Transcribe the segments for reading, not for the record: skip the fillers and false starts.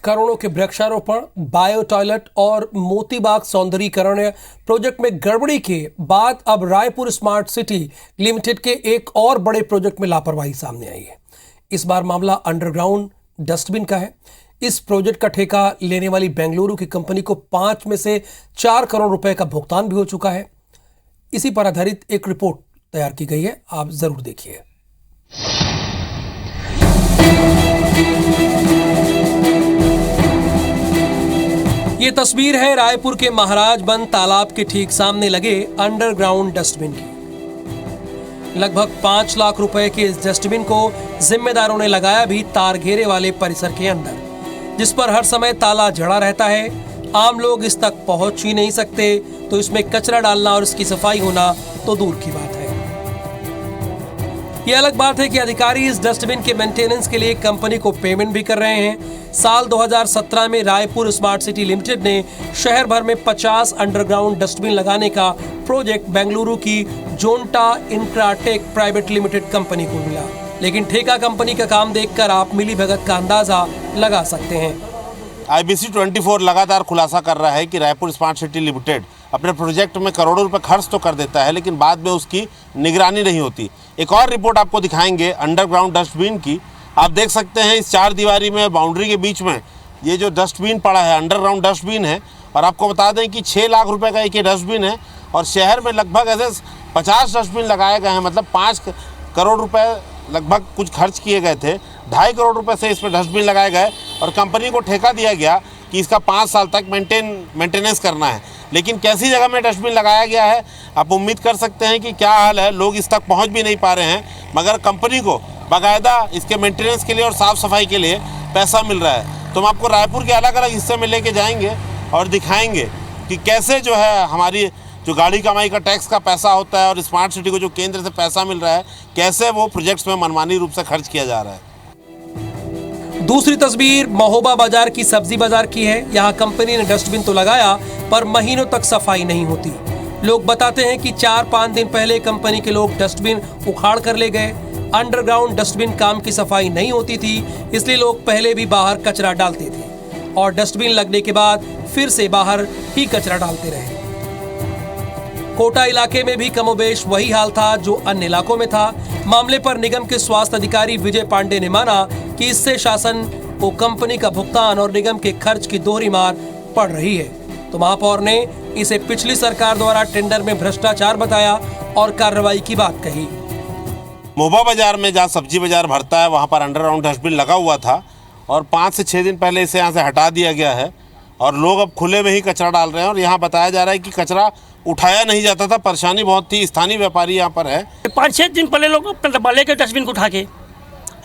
करोड़ों के वृक्षारोपण, बायो टॉयलेट और मोतीबाग सौंदर्यीकरण प्रोजेक्ट में गड़बड़ी के बाद अब रायपुर स्मार्ट सिटी लिमिटेड के एक और बड़े प्रोजेक्ट में लापरवाही सामने आई है। इस बार मामला अंडरग्राउंड डस्टबिन का है। इस प्रोजेक्ट का ठेका लेने वाली बेंगलुरु की कंपनी को 5 में से 4 करोड़ रुपए का भुगतान भी हो चुका है। इसी पर आधारित एक रिपोर्ट तैयार की गई है, आप जरूर देखिए। ये तस्वीर है रायपुर के महाराजबंद तालाब के ठीक सामने लगे अंडरग्राउंड डस्टबिन की। लगभग 5 लाख रुपए के इस डस्टबिन को जिम्मेदारों ने लगाया भी तार घेरे वाले परिसर के अंदर, जिस पर हर समय ताला जड़ा रहता है। आम लोग इस तक पहुंच ही नहीं सकते, तो इसमें कचरा डालना और इसकी सफाई होना तो दूर की बात है। ये अलग बात है कि अधिकारी इस डस्टबिन के मेंटेनेंस के लिए कंपनी को पेमेंट भी कर रहे हैं। साल 2017 में रायपुर स्मार्ट सिटी लिमिटेड ने शहर भर में 50 अंडरग्राउंड डस्टबिन लगाने का प्रोजेक्ट बेंगलुरु की जोंटा इंफ्राटेक प्राइवेट लिमिटेड कंपनी को मिला, लेकिन ठेका कंपनी का काम देखकर आप मिलीभगत का अंदाजा लगा सकते हैं। IBC 24 लगातार खुलासा कर रहा है कि रायपुर स्मार्ट सिटी लिमिटेड अपने प्रोजेक्ट में करोड़ों रुपए खर्च तो कर देता है, लेकिन बाद में उसकी निगरानी नहीं होती। एक और रिपोर्ट आपको दिखाएंगे अंडरग्राउंड डस्टबिन की। आप देख सकते हैं इस 4 दीवारी में बाउंड्री के बीच में ये जो डस्टबिन पड़ा है अंडरग्राउंड डस्टबिन है। और आपको बता दें कि 6 लाख रुपए का एक ये डस्टबिन है और शहर में लगभग ऐसे 50 डस्टबिन लगाए गए हैं। मतलब 5 करोड़ रुपए लगभग कुछ खर्च किए गए थे। 2.5 करोड़ रुपए से इस पर डस्टबिन लगाए गए और कंपनी को ठेका दिया गया कि इसका 5 साल तक मेंटेनेंस करना है। लेकिन कैसी जगह में डस्टबिन लगाया गया है, आप उम्मीद कर सकते हैं कि क्या हाल है। लोग इस तक पहुंच भी नहीं पा रहे हैं, मगर कंपनी को बाकायदा इसके मेंटेनेंस के लिए और साफ़ सफाई के लिए पैसा मिल रहा है। तो हम आपको रायपुर के अलग अलग हिस्से में लेके जाएंगे और दिखाएंगे कि कैसे जो है हमारी जो गाड़ी कमाई का टैक्स का पैसा होता है और स्मार्ट सिटी को जो केंद्र से पैसा मिल रहा है, कैसे वो प्रोजेक्ट्स में मनमानी रूप से खर्च किया जा रहा है। दूसरी तस्वीर महोबा बाजार की सब्जी बाजार की है। यहाँ कंपनी ने डस्टबिन तो लगाया, पर महीनों तक सफाई नहीं होती। लोग बताते हैं कि 4-5 दिन पहले कंपनी के लोग डस्टबिन उखाड़ कर ले गए। अंडरग्राउंड डस्टबिन काम की सफाई नहीं होती थी, इसलिए लोग पहले भी बाहर कचरा डालते थे और डस्टबिन लगने के बाद फिर से बाहर ही कचरा डालते रहे। कोटा इलाके में भी कमोबेश वही हाल था जो अन्य इलाकों में था। मामले पर निगम के स्वास्थ्य अधिकारी विजय पांडे ने माना कि इससे शासन को कंपनी का भुगतान और निगम के खर्च की दोहरी मार पड़ रही है। तो महापौर ने इसे पिछली सरकार द्वारा टेंडर में भ्रष्टाचार बताया और कार्रवाई की बात कही। महोबा बाजार में जहाँ सब्जी बाजार भरता है वहाँ पर अंडरग्राउंड डस्टबिन लगा हुआ था और 5 से 6 दिन पहले इसे यहाँ से हटा दिया गया है और लोग अब खुले में ही कचरा डाल रहे हैं। और यहाँ बताया जा रहा है कि कचरा उठाया नहीं जाता था, परेशानी बहुत थी। स्थानीय व्यापारी यहाँ पर है। 5-6 दिन पहले लोग अपना डब्बा लेकर डस्टबिन को उठा के,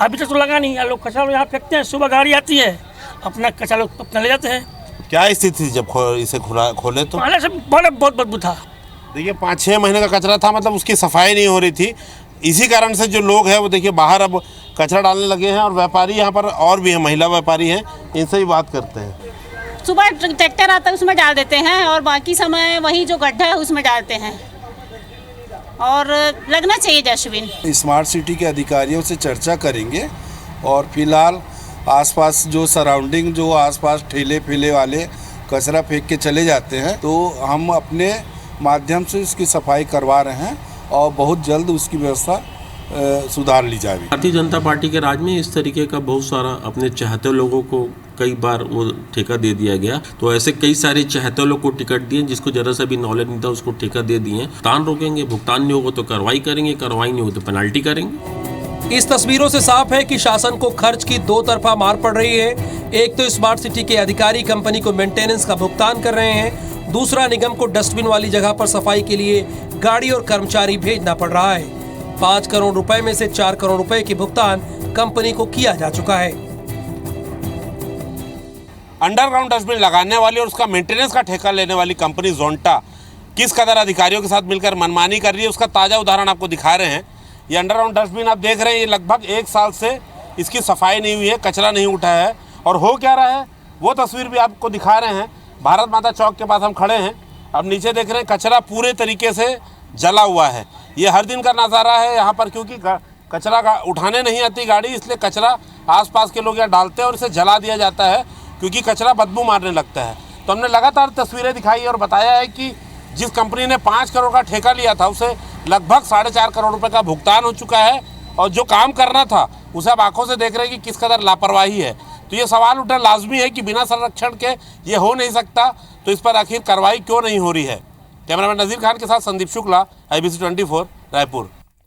अभी तक तो लगा नहीं। लोग कचरा यहाँ फेंकते हैं, सुबह गाड़ी आती है, अपना कचरा लोग अपना ले जाते हैं। क्या स्थिति थी जब इसे खोले तो? पहले से बहुत बदबू था। देखिए 5-6 महीने का कचरा था, मतलब उसकी सफाई नहीं हो रही थी। इसी कारण से जो लोग हैं वो देखिए बाहर अब कचरा डालने लगे हैं। और व्यापारी यहाँ पर और भी हैं, महिला व्यापारी हैं, इनसे ही बात करते हैं। सुबह ट्रैक्टर आता है उसमें डाल देते हैं और बाकी समय वही जो गड्ढा है उसमें डालते हैं। और लगना चाहिए डस्टबिन। स्मार्ट सिटी के अधिकारियों से चर्चा करेंगे और फिलहाल आसपास जो सराउंडिंग जो आसपास ठेले फेले वाले कचरा फेंक के चले जाते हैं, तो हम अपने माध्यम से उसकी सफाई करवा रहे हैं और बहुत जल्द उसकी व्यवस्था सुधार ली जाएगी। भारतीय जनता पार्टी के राज में इस तरीके का बहुत सारा अपने चाहते लोगों को कई बार वो ठेका दे दिया गया। तो ऐसे कई सारे चाहते लोग को टिकट दिए जिसको जरा सा भी नॉलेज नहीं था उसको ठेका दे दिए। भुगतान रोकेंगे, भुगतान नहीं होगा तो कार्रवाई करेंगे, कार्रवाई नहीं हो तो पेनल्टी करेंगे। इस तस्वीरों से साफ है कि शासन को खर्च की 2 तरफा मार पड़ रही है। एक तो स्मार्ट सिटी के अधिकारी कंपनी को मेंटेनेंस का भुगतान कर रहे हैं, दूसरा निगम को डस्टबिन वाली जगह पर सफाई के लिए गाड़ी और कर्मचारी भेजना पड़ रहा है। 5 करोड़ रुपए में से 4 करोड़ रुपए की भुगतान कंपनी को किया जा चुका है। अंडरग्राउंड डस्टबिन लगाने वाली और उसका मेंटेनेंस का ठेका लेने वाली कंपनी जोंटा किस कदर अधिकारियों के साथ मिलकर मनमानी कर रही है, उसका ताज़ा उदाहरण आपको दिखा रहे हैं। ये अंडरग्राउंड डस्टबिन आप देख रहे हैं, ये लगभग 1 साल से इसकी सफाई नहीं हुई है, कचरा नहीं उठा है। और हो क्या रहा है वो तस्वीर भी आपको दिखा रहे हैं। भारत माता चौक के पास हम खड़े हैं, अब नीचे देख रहे हैं कचरा पूरे तरीके से जला हुआ है। ये हर दिन का नज़ारा है यहाँ पर, क्योंकि कचरा उठाने नहीं आती गाड़ी, इसलिए कचरा आसपास के लोग यहाँ डालते हैं और इसे जला दिया जाता है। क्योंकि कचरा बदबू मारने लगता है। तो हमने लगातार तस्वीरें दिखाई और बताया है कि जिस कंपनी ने 5 करोड़ का ठेका लिया था उसे लगभग 4.5 करोड़ रुपए का भुगतान हो चुका है, और जो काम करना था उसे आप आंखों से देख रहे हैं कि किस कदर लापरवाही है। तो ये सवाल उठना लाजमी है कि बिना संरक्षण के ये हो नहीं सकता, तो इस पर आखिर कार्रवाई क्यों नहीं हो रही है। कैमरामैन नज़ीर खान के साथ संदीप शुक्ला, IBC 24 रायपुर।